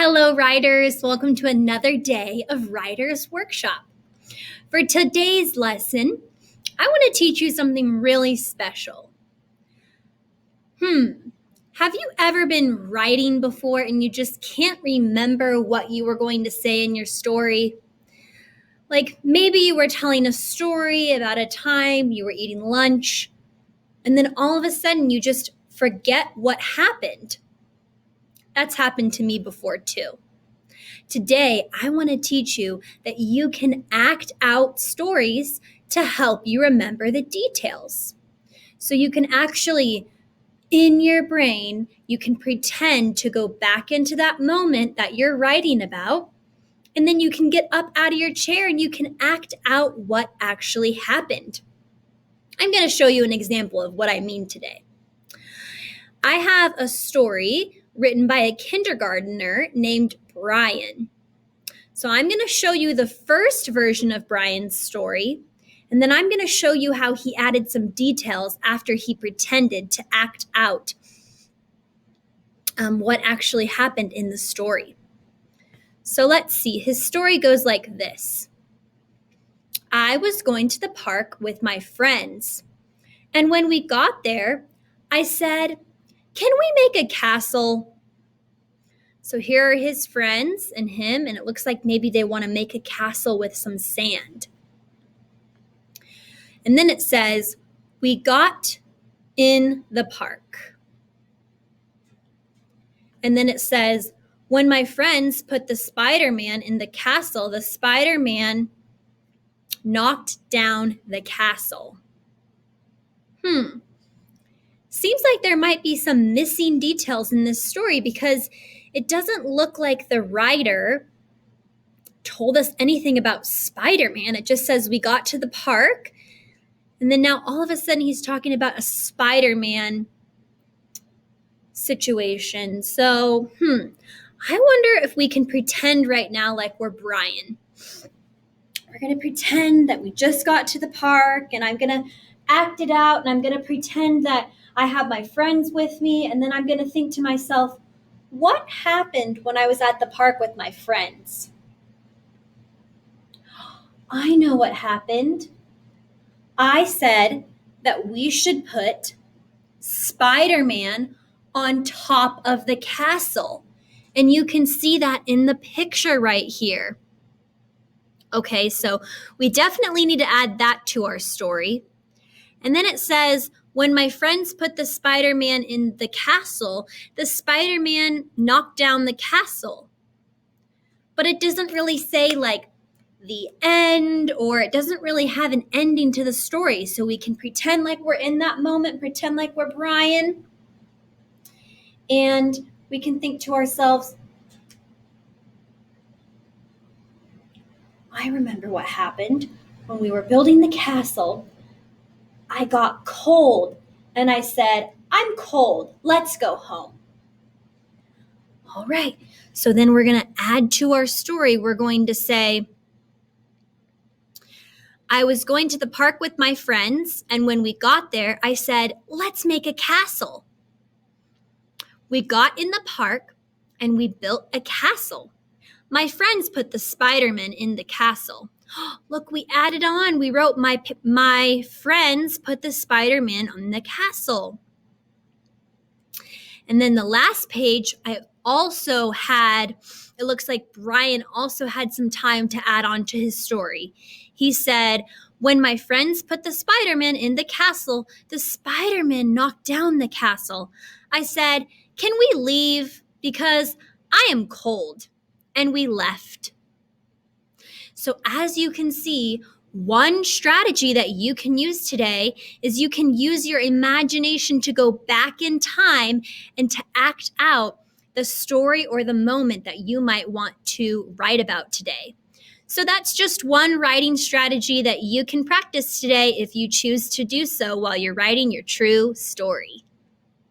Hello, writers. Welcome to another day of Writers Workshop. For today's lesson, I want to teach you something really special. Have you ever been writing before and you just can't remember what you were going to say in your story? Like maybe you were telling a story about a time you were eating lunch, and then all of a sudden you just forget what happened. That's happened to me before too. Today, I want to teach you that you can act out stories to help you remember the details. So you can actually, in your brain, you can pretend to go back into that moment that you're writing about, and then you can get up out of your chair and you can act out what actually happened. I'm going to show you an example of what I mean today. I have a story written by a kindergartner named Brian. So I'm going to show you the first version of Brian's story, and then I'm going to show you how he added some details after he pretended to act out what actually happened in the story. So let's see. His story goes like this. I was going to the park with my friends, and when we got there, I said, "Can we make a castle?" So here are his friends and him, and it looks like maybe they want to make a castle with some sand. And then it says, we got in the park. And then it says, when my friends put the Spider-Man in the castle, the Spider-Man knocked down the castle. Seems like there might be some missing details in this story because it doesn't look like the writer told us anything about Spider-Man. It just says we got to the park, and then now all of a sudden he's talking about a Spider-Man situation. So, I wonder if we can pretend right now like we're Brian. We're going to pretend that we just got to the park, and I'm going to act it out, and I'm going to pretend that I have my friends with me, and then I'm going to think to myself, what happened when I was at the park with my friends? I know what happened. I said that we should put Spider-Man on top of the castle. And you can see that in the picture right here. Okay, so we definitely need to add that to our story. And then it says, when my friends put the Spider-Man in the castle, the Spider-Man knocked down the castle. But it doesn't really say like the end, or it doesn't really have an ending to the story. So we can pretend like we're in that moment, pretend like we're Brian. And we can think to ourselves, I remember what happened when we were building the castle. I got cold and I said, I'm cold. Let's go home. All right. So then we're going to add to our story. We're going to say, I was going to the park with my friends, and when we got there, I said, let's make a castle. We got in the park and we built a castle. My friends put the Spider-Man in the castle. Look, we added on. We wrote my friends put the Spider-Man on the castle. And then the last page, I also had, it looks like Brian also had some time to add on to his story. He said, when my friends put the Spider-Man in the castle, the Spider-Man knocked down the castle. I said, can we leave? Because I am cold. And we left. So as you can see, one strategy that you can use today is you can use your imagination to go back in time and to act out the story or the moment that you might want to write about today. So that's just one writing strategy that you can practice today if you choose to do so while you're writing your true story.